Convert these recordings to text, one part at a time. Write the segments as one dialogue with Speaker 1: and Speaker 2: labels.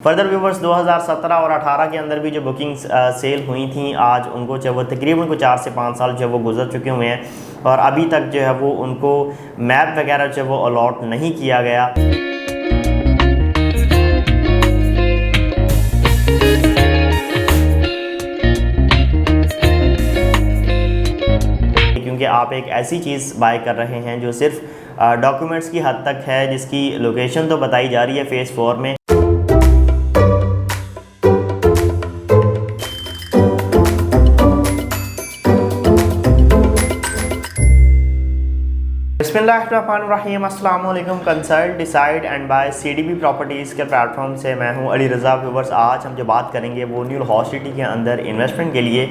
Speaker 1: Further viewers 2017 और 18 के अंदर भी जो बुकिंग्स सेल हुई थी, आज उनको जो वो तकरीबन 4 से 5 साल जो वो गुजर चुके हुए हैं और अभी तक जो है वो उनको मैप वगैरह जो वो अलॉट नहीं किया गया। क्योंकि आप एक ऐसी चीज़ बाय कर रहे हैं जो सिर्फ डॉक्यूमेंट्स की हद तक है, जिसकी लोकेशन तो बताई जा रही है फेज़ 4 में। बिस्मिल्लाहिर्रहमानिर्रहीम, अस्सलाम वालेकुम। Consult decide and buy CDB properties के प्लेटफॉर्म से मैं हूं अली रज़ा। व्यूवर्स, आज हम जो बात करेंगे वो न्यू हॉट सिटी के अंदर इन्वेस्टमेंट के लिए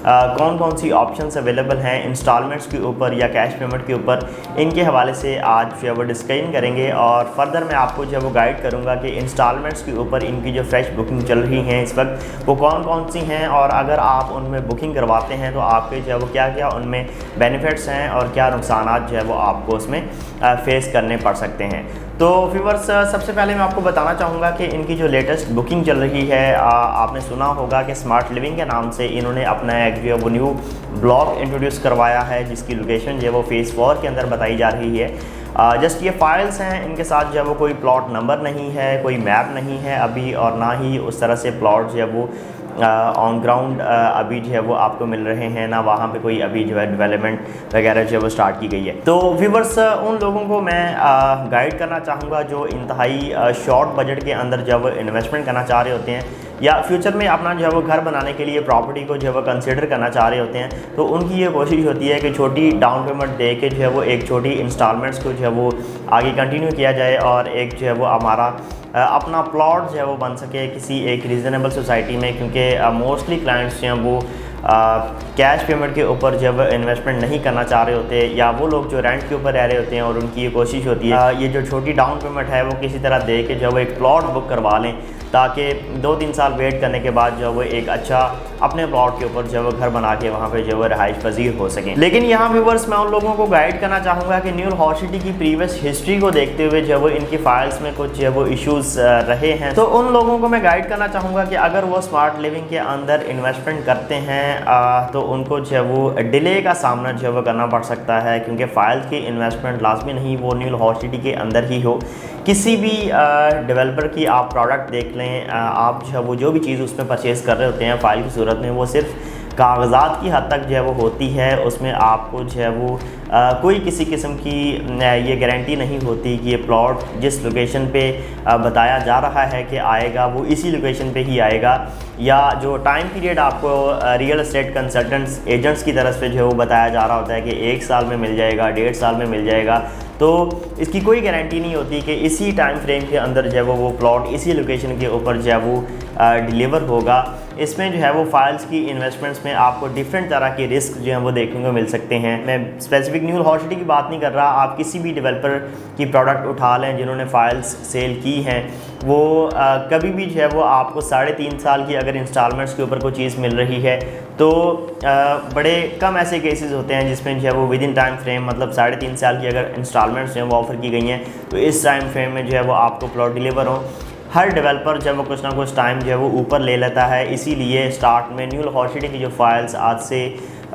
Speaker 1: कौन कौन सी ऑप्शंस अवेलेबल हैं इंस्टॉलमेंट्स के ऊपर या कैश पेमेंट के ऊपर, इनके हवाले से आज जो है वो डिस्कशन करेंगे। और फर्दर मैं आपको जो है वो गाइड करूँगा कि इंस्टॉलमेंट्स के ऊपर इनकी जो फ्रेश बुकिंग चल रही हैं इस वक्त वो कौन कौन सी हैं, और अगर आप उनमें बुकिंग करवाते हैं तो आपके जो है वो क्या क्या उनमें बेनिफिट्स हैं और क्या नुकसान जो है वो आपको उसमें फेस करने पड़ सकते हैं। तो व्यूअर्स, सबसे पहले मैं आपको बताना चाहूँगा कि इनकी जो लेटेस्ट बुकिंग चल रही है, आपने सुना होगा कि स्मार्ट लिविंग के नाम से इन्होंने अपना एक जो है वो न्यू ब्लॉक इंट्रोड्यूस करवाया है, जिसकी लोकेशन जो है वो फेज़ 4 के अंदर बताई जा रही है। जस्ट ये फाइल्स हैं, इनके साथ जो है वो कोई प्लॉट नंबर नहीं है, कोई मैप नहीं है अभी, और ना ही उस तरह से प्लॉट जो है वो ऑन ग्राउंड अभी जो है वो आपको मिल रहे हैं, ना वहाँ पे कोई अभी जो है डेवलपमेंट वगैरह जो है वो स्टार्ट की गई है। तो व्यूवर्स, उन लोगों को मैं गाइड करना चाहूँगा जो इंतहाई शॉर्ट बजट के अंदर जो है वो इन्वेस्टमेंट करना चाह रहे होते हैं या फ्यूचर में अपना जो है वो घर बनाने के लिए प्रॉपर्टी को जो है वो कंसिडर करना चाह रहे होते हैं। तो उनकी ये कोशिश होती है कि छोटी डाउन पेमेंट दे के जो है वो एक छोटी इंस्टॉलमेंट्स को जो है वो आगे कंटिन्यू किया जाए और एक जो है वो हमारा अपना प्लॉट जो है वो बन सके किसी एक रीज़नेबल सोसाइटी में, क्योंकि मोस्टली क्लाइंट्स जो हैं वो कैश पेमेंट के ऊपर जब इन्वेस्टमेंट नहीं करना चाह रहे होते, या वो लोग जो रेंट के ऊपर रह रहे होते हैं और उनकी ये कोशिश होती है ये जो छोटी डाउन पेमेंट है वो किसी तरह दे के जो वो एक प्लॉट बुक करवा लें, ताकि 2-3 साल वेट करने के बाद जो वो एक अच्छा अपने प्लॉट के ऊपर जो वो घर बना के वहाँ पे जो वो रहाइश पजीर हो सकें। लेकिन यहाँ व्यूवर्स, मैं उन लोगों को गाइड करना चाहूँगा कि न्यू हॉट सिटी की प्रीवियस हिस्ट्री को देखते हुए जो वो इनकी फाइल्स में कुछ जो वो इश्यूज़ रहे हैं, तो उन लोगों को मैं गाइड करना चाहूँगा कि अगर वो स्मार्ट लिविंग के अंदर इन्वेस्टमेंट करते हैं तो उनको जो वो डिले का सामना जो वो करना पड़ सकता है, क्योंकि फ़ाइल की इन्वेस्टमेंट लाजमी नहीं वो न्यू हॉट सिटी के अंदर ही हो। किसी भी डेवलपर की आप प्रोडक्ट देख लें, आप जो है वो जो भी चीज़ उसमें परचेज़ कर रहे होते हैं फ़ाइल की सूरत में, वो सिर्फ कागज़ात की हद तक जो है वो होती है। उसमें आपको जो है वो कोई किसी किस्म की ये गारंटी नहीं होती कि ये प्लॉट जिस लोकेशन पे बताया जा रहा है कि आएगा वो इसी लोकेशन पे ही आएगा, या जो टाइम पीरियड आपको रियल एस्टेट कंसल्टेंट्स एजेंट्स की तरफ से जो है वो बताया जा रहा होता है कि 1 साल में मिल जाएगा, 1.5 साल में मिल जाएगा, तो इसकी कोई गारंटी नहीं होती कि इसी टाइम फ्रेम के अंदर जो है वो प्लॉट इसी लोकेशन के ऊपर जो है वो डिलीवर होगा। इसमें जो है वो फाइल्स की इन्वेस्टमेंट्स में आपको डिफरेंट तरह के रिस्क जो हैं वो देखने को मिल सकते हैं। मैं स्पेसिफिक न्यू हॉट सिटी की बात नहीं कर रहा, आप किसी भी डेवलपर की प्रोडक्ट उठा लें जिन्होंने फाइल्स सेल की हैं, वो कभी भी जो है वो आपको 3.5 साल की अगर इंस्टॉलमेंट्स के ऊपर कोई चीज़ मिल रही है तो बड़े कम ऐसे केसेस होते हैं जिसमें जो है वो विद इन टाइम फ्रेम, मतलब 3.5 साल की अगर इंस्टॉलमेंट्स जो है वो ऑफ़र की गई हैं तो इस टाइम फ्रेम में जो है वो आपको प्लॉट डिलीवर हो। हर डेवलपर जब वो कुछ ना कुछ टाइम जो है वो ऊपर ले लेता है, इसीलिए स्टार्ट में न्यू हॉट सिटी की जो फाइल्स आज से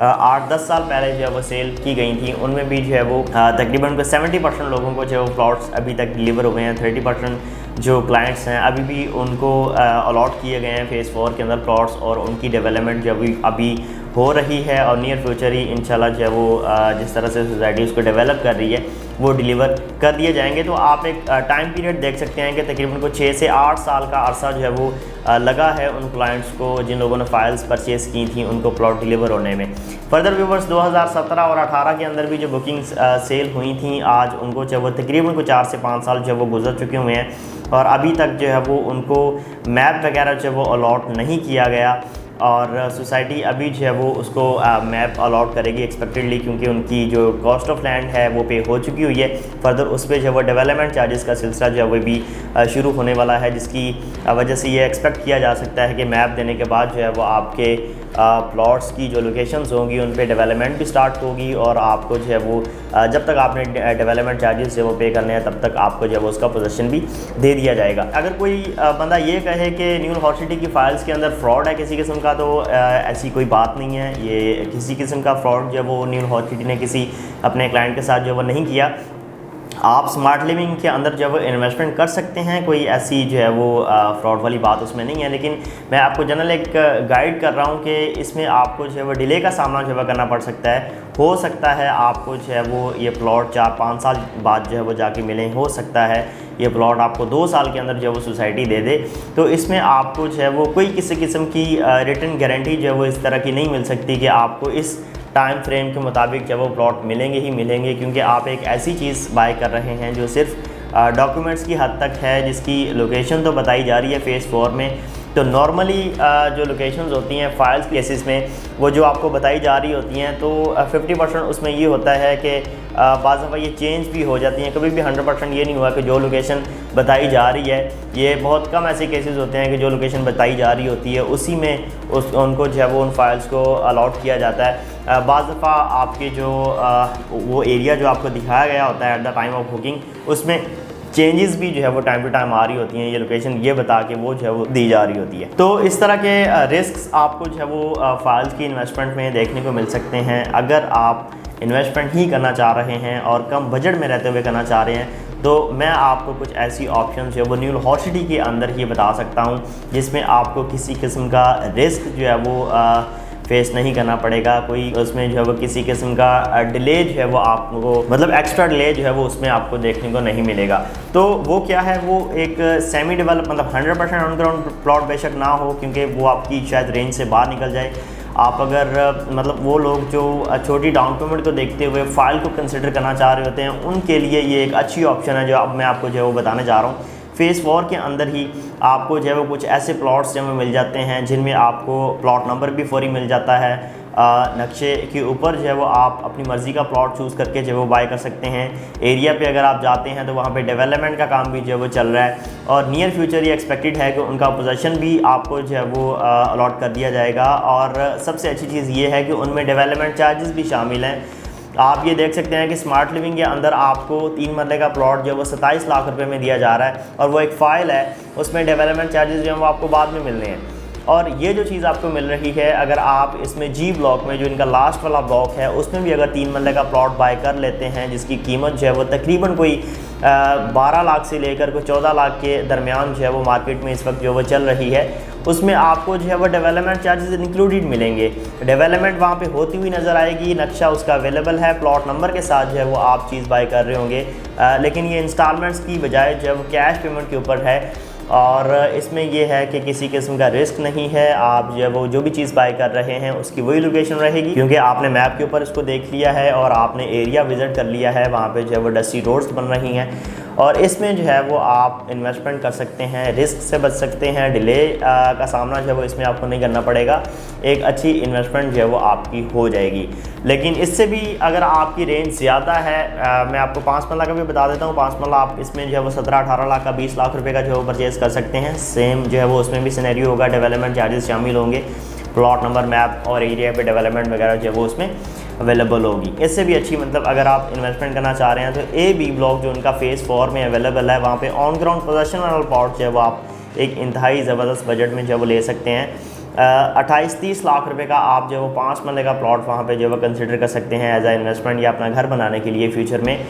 Speaker 1: 8-10 साल पहले जो है वो सेल की गई थी, उनमें भी जो है वो तकरीबन 70% लोगों को जो प्लॉट्स अभी तक डिलीवर हुए हैं। 30% जो क्लाइंट्स हैं अभी भी उनको अलॉट किए गए हैं फेज़ 4 के अंदर प्लॉट्स, और उनकी डेवलपमेंट जो अभी हो रही है और नियर फ्यूचर ही इंशाल्लाह जो है वो जिस तरह से सोसाइटी उसको डेवलप कर रही है वो डिलीवर कर दिए जाएंगे। तो आप एक टाइम पीरियड देख सकते हैं कि तकरीबन को 6 से 8 साल का अरसा जो है वो लगा है उन क्लाइंट्स को जिन लोगों ने फाइल्स परचेज़ की थी उनको प्लॉट डिलीवर होने में। फर्दर व्यूवर्स, 2017 और 18 के अंदर भी जो बुकिंग्स सेल हुई थी, आज उनको जो वो तकरीबन 4 से 5 साल जो वो गुजर चुके हुए हैं और अभी तक जो है वो उनको मैप वगैरह जो वो अलॉट नहीं किया गया। और सोसाइटी अभी जो है वो उसको मैप अलॉट करेगी एक्सपेक्टेडली, क्योंकि उनकी जो कॉस्ट ऑफ लैंड है वो पे हो चुकी हुई है। फर्दर उस पर जो है वो डेवलपमेंट चार्जेस का सिलसिला जो है वो भी शुरू होने वाला है, जिसकी वजह से ये एक्सपेक्ट किया जा सकता है कि मैप देने के बाद जो है वो आपके प्लॉट्स की जो लोकेशंस होंगी उन पे डेवलपमेंट भी स्टार्ट होगी, और आपको जो है वो जब तक आपने डेवलपमेंट चार्जेस जो वो पे करने हैं तब तक आपको जो है वो उसका पोजीशन भी दे दिया जाएगा। अगर कोई बंदा ये कहे कि न्यू हॉट सिटी की फाइल्स के अंदर फ्रॉड है किसी किस्म का, तो ऐसी कोई बात नहीं है। ये किसी किस्म का फ्रॉड जो है वो न्यू हॉट सिटी ने किसी अपने क्लाइंट के साथ जो है वो नहीं किया। आप स्मार्ट लिविंग के अंदर जब इन्वेस्टमेंट कर सकते हैं, कोई ऐसी जो है वो फ्रॉड वाली बात उसमें नहीं है। लेकिन मैं आपको जनरल एक गाइड कर रहा हूँ कि इसमें आपको जो है वो डिले का सामना जो है करना पड़ सकता है। हो सकता है आपको जो है वो ये प्लॉट 4-5 साल बाद जो है वो जाके मिले, हो सकता है ये प्लॉट आपको 2 साल के अंदर जो है वो सोसाइटी दे दे। तो इसमें आपको जो है वो कोई किसी किस्म की रिटर्न गारंटी जो है वो इस तरह की नहीं मिल सकती कि आपको इस टाइम फ्रेम के मुताबिक जब वो प्लॉट मिलेंगे ही मिलेंगे, क्योंकि आप एक ऐसी चीज़ बाय कर रहे हैं जो सिर्फ डॉक्यूमेंट्स की हद तक है, जिसकी लोकेशन तो बताई जा रही है फ़ेज़ 4 में। तो नॉर्मली जो लोकेशंस होती हैं फाइल्स केसेस में वो जो आपको बताई जा रही होती हैं, तो 50% उसमें ये होता है कि बाज़ दफ़ा ये चेंज भी हो जाती हैं। कभी भी 100% ये नहीं हुआ कि जो लोकेशन बताई जा रही है, ये बहुत कम ऐसे केसेस होते हैं कि जो लोकेशन बताई जा रही होती है उसी में उनको जो है वो उन फाइल्स को अलॉट किया जाता है। बाज़ दफ़ा आपके जो वो एरिया जो आपको दिखाया गया होता है at the time of booking, उसमें चेंजेस भी जो है वो टाइम टू टाइम आ रही होती हैं, ये लोकेशन ये बता के वो जो है वो दी जा रही होती है। तो इस तरह के रिस्क्स आपको जो है वो फाइल्स की इन्वेस्टमेंट में देखने को मिल सकते हैं। अगर आप इन्वेस्टमेंट ही करना चाह रहे हैं और कम बजट में रहते हुए करना चाह रहे हैं, तो मैं आपको कुछ ऐसी ऑप्शन जो है वो न्यू हॉट सिटी के अंदर ही बता सकता हूँ, जिसमें आपको किसी किस्म का रिस्क जो है वो फेस नहीं करना पड़ेगा। कोई उसमें जो है वो किसी किस्म का डिले जो है वो आपको, मतलब एक्स्ट्रा डिले जो है वो उसमें आपको देखने को नहीं मिलेगा। तो वो क्या है, वो एक सेमी डेवलप, मतलब 100% ऑन ग्राउंड प्लॉट बेशक ना हो, क्योंकि वो आपकी शायद रेंज से बाहर निकल जाए। आप अगर मतलब वो लोग जो छोटी डाउन पेमेंट को देखते हुए फ़ाइल को कंसिडर करना चाह रहे होते हैं, उनके लिए ये एक अच्छी ऑप्शन है जो अब मैं आपको जो है वो बताने जा रहा हूँ। फ़ेज़ 4 के अंदर ही आपको जो है वो कुछ ऐसे प्लॉट्स जो मिल जाते हैं जिनमें आपको प्लॉट नंबर भी फौरी मिल जाता है। नक्शे के ऊपर जो है वो आप अपनी मर्ज़ी का प्लॉट चूज़ करके जो है वो बाय कर सकते हैं। एरिया पे अगर आप जाते हैं तो वहाँ पे डेवलपमेंट का काम भी जो है वो चल रहा है, और नियर फ्यूचर ये एक्सपेक्टेड है कि उनका पोजीशन भी आपको जो है वो अलॉट कर दिया जाएगा। और सबसे अच्छी चीज़ ये है कि उनमें डेवलपमेंट चार्जेस भी शामिल हैं। आप ये देख सकते हैं कि स्मार्ट लिविंग के अंदर आपको 3 मरले का प्लॉट जो है वो 27 लाख रुपए में दिया जा रहा है, और वो एक फ़ाइल है, उसमें डेवलपमेंट चार्जेस जो हैं वो आपको बाद में मिलने हैं। और ये जो चीज़ आपको मिल रही है, अगर आप इसमें जी ब्लॉक में जो इनका लास्ट वाला ब्लॉक है उसमें भी अगर 3 मरले का प्लॉट बाय कर लेते हैं, जिसकी कीमत जो है वो तकरीबन कोई 12 लाख से लेकर कोई 14 लाख के दरमियान जो है वो मार्केट में इस वक्त जो वो चल रही है, उसमें आपको जो है वो डेवलपमेंट चार्जेस इंक्लूडेड मिलेंगे। डेवलपमेंट वहाँ पे होती हुई नज़र आएगी, नक्शा उसका अवेलेबल है, प्लॉट नंबर के साथ जो है वो आप चीज़ बाय कर रहे होंगे। लेकिन ये इंस्टॉलमेंट्स की बजाय जो है वो कैश पेमेंट के ऊपर है, और इसमें ये है कि किसी किस्म का रिस्क नहीं है। आप जो है वो जो भी चीज़ बाय कर रहे हैं उसकी वही लोकेशन रहेगी, क्योंकि आपने मैप के ऊपर इसको देख लिया है और आपने एरिया विज़िट कर लिया है, वहाँ पे जो है वो डस्टी रोड्स बन रही हैं, और इसमें जो है वो आप इन्वेस्टमेंट कर सकते हैं, रिस्क से बच सकते हैं, डिले का सामना जो है वो इसमें आपको नहीं करना पड़ेगा। एक अच्छी इन्वेस्टमेंट जो है वो आपकी हो जाएगी। लेकिन इससे भी अगर आपकी रेंज ज़्यादा है, मैं आपको 5 मरला का भी बता देता हूँ। 5 मरला आप इसमें जो है वो 17-18 लाख का 20 लाख रुपए का जो है वो परचेज़ कर सकते हैं। सेम जो है वो उसमें भी सिनेरियो होगा, डेवलपमेंट चार्जेस शामिल होंगे, प्लॉट नंबर, मैप और एरिया पे डेवलपमेंट वगैरह जो है वो उसमें अवेलेबल होगी। इससे भी अच्छी, मतलब अगर आप इन्वेस्टमेंट करना चाह रहे हैं तो A-B ब्लॉक जो उनका फ़ेज़ 4 में अवेलेबल है, वहाँ पे ऑन ग्राउंड पोजीशन वाला प्लॉट जो है वो आप एक इंतहाई ज़बरदस्त बजट में जो है वो ले सकते हैं। 28-30 लाख रुपए का आप जो है वो 5 मरले का प्लॉट वहाँ पे जो है वो कंसिडर कर सकते हैं एज आ इन्वेस्टमेंट, या अपना घर बनाने के लिए फ्यूचर में।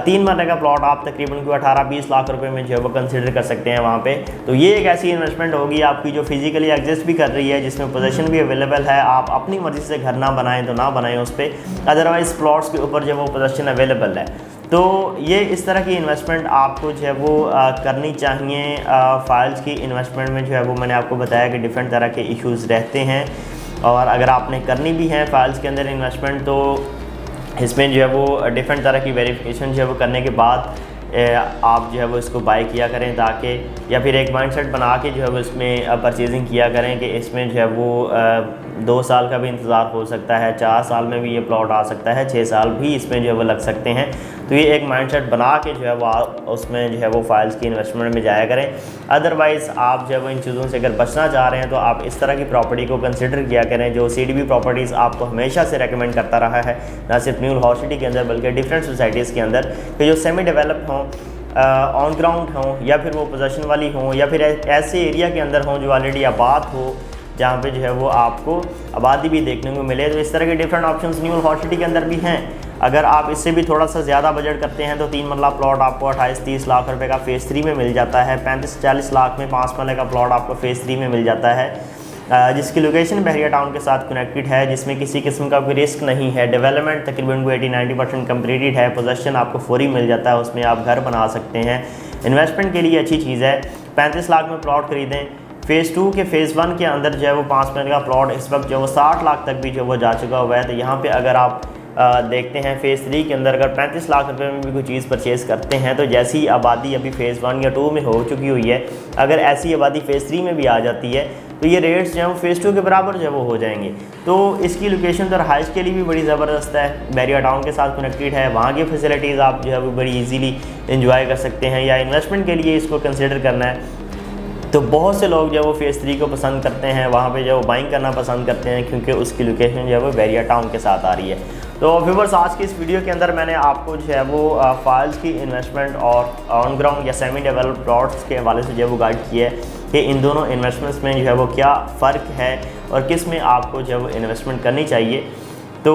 Speaker 1: 3 मरले का प्लॉट आप तकरीबन कोई 18-20 लाख रुपए में जो है वो कंसिडर कर सकते हैं वहाँ पे। तो ये एक ऐसी इन्वेस्टमेंट होगी आपकी जो फिजिकली एग्जिस्ट भी कर रही है, जिसमें पोजीशन भी अवेलेबल है। आप अपनी मर्ज़ी से घर ना बनाएं तो ना बनाएं उस पर, अदरवाइज़ प्लॉट्स के ऊपर जो वो पोजीशन अवेलेबल है। तो ये इस तरह की इन्वेस्टमेंट आपको जो है वो करनी चाहिए। फाइल्स की इन्वेस्टमेंट में जो है वो मैंने आपको बताया कि डिफरेंट तरह के इश्यूज़ रहते हैं, और अगर आपने करनी भी है फाइल्स के अंदर इन्वेस्टमेंट, तो इसमें जो है वो डिफरेंट तरह की वेरिफिकेशन जो है वो करने के बाद आप जो है वो इसको बाय किया करें, ताकि या फिर एक माइंडसेट बना के जो है वो इसमें परचेजिंग किया करें कि इसमें जो है वो 2 साल का भी इंतज़ार हो सकता है, 4 साल में भी ये प्लॉट आ सकता है, 6 साल भी इसमें जो है वो लग सकते हैं। तो ये एक माइंडसेट बना के जो है वो उसमें जो है वो फाइल्स की इन्वेस्टमेंट में जाया करें। अदरवाइज़ आप जो है वो इन चीज़ों से अगर बचना चाह रहे हैं तो आप इस तरह की प्रॉपर्टी को कंसिडर किया करें जो CDB प्रॉपर्टीज़ आपको हमेशा से रेकमेंड करता रहा है, ना सिर्फ न्यू लाहौर सिटी के अंदर बल्कि डिफरेंट सोसाइटीज़ के अंदर, कि जो सेमी डेवलप्ड हों, ऑन ग्राउंड हों, या फिर वो पोजीशन वाली हों, या फिर ऐसे एरिया के अंदर हों जो ऑलरेडी आबाद हो, जहाँ पे जो है वो आपको आबादी भी देखने को मिले। तो इस तरह के different options new Lahore city के अंदर भी हैं। अगर आप इससे भी थोड़ा सा ज़्यादा बजट करते हैं तो 3 मरला प्लॉट आपको 28-30 लाख रुपए का फ़ेज़ 3 में मिल जाता है। 35-40 लाख में 5 मरले का प्लॉट आपको फ़ेज़ 3 में मिल जाता है, जिसकी लोकेशन बहरिया टाउन के साथ कनेक्टेड है, जिसमें किसी किस्म का कोई रिस्क नहीं है। डेवलपमेंट तकरीबन 80-90% कम्प्लीटेड है। पोजेसन आपको फौरी मिल जाता है, उसमें आप घर बना सकते हैं। इन्वेस्टमेंट के लिए अच्छी चीज़ है। 35 लाख में प्लॉट खरीदें। फ़ेज़ 2 के फ़ेज़ 1 के अंदर जो है वो 5 मरले का प्लॉट इस वक्त जो वो 60 लाख तक भी जो वो जा चुका हुआ है। तो यहाँ पे अगर आप देखते हैं फ़ेज़ 3 के अंदर अगर 35 लाख रुपए में भी कोई चीज़ परचेज़ करते हैं तो जैसी आबादी अभी फ़ेज़ 1 या 2 में हो चुकी हुई है, अगर ऐसी आबादी फ़ेज़ 3 में भी आ जाती है तो ये रेट्स जो है वो फ़ेज़ 2 के बराबर जो है वो हो जाएंगे। तो इसकी लोकेशन तो रहाइश के लिए भी बड़ी ज़बरदस्त है, बहरिया टाउन के साथ कनेक्टेड है। वहाँ की फैसिलिटीज़ आप जो है वो बड़ी ईजीली इंजॉय कर सकते हैं। या इन्वेस्टमेंट के लिए इसको कंसिडर करना है तो बहुत से लोग जो है वो फ़ेज़ 3 को पसंद करते हैं, वहाँ पे जो है वो बाइंग करना पसंद करते हैं, क्योंकि उसकी लोकेशन जो है वो बहरिया टाउन के साथ आ रही है। तो व्यूअर्स, आज की इस वीडियो के अंदर मैंने आपको जो है वो फाइल्स की इन्वेस्टमेंट और ऑन ग्राउंड या सेमी डेवलप्ड प्लॉट्स के हवाले से जो है वो गाइड किया है कि इन दोनों इन्वेस्टमेंट्स में जो है वो क्या फ़र्क है और किस में आपको जो है वो इन्वेस्टमेंट करनी चाहिए। तो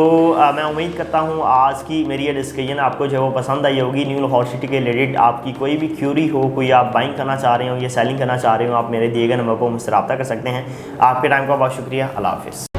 Speaker 1: मैं उम्मीद करता हूँ आज की मेरी ये डिस्कशन आपको जो है वो पसंद आई होगी। न्यू लाहौर सिटी के रिलेटेड आपकी कोई भी क्यूरी हो, कोई आप बाइंग करना चाह रहे हो या सेलिंग करना चाह रहे हो, आप मेरे दिए गए नंबर पर मुझसे रब्ता कर सकते हैं। आपके टाइम का बहुत शुक्रिया। अल्लाह हाफ़िज़।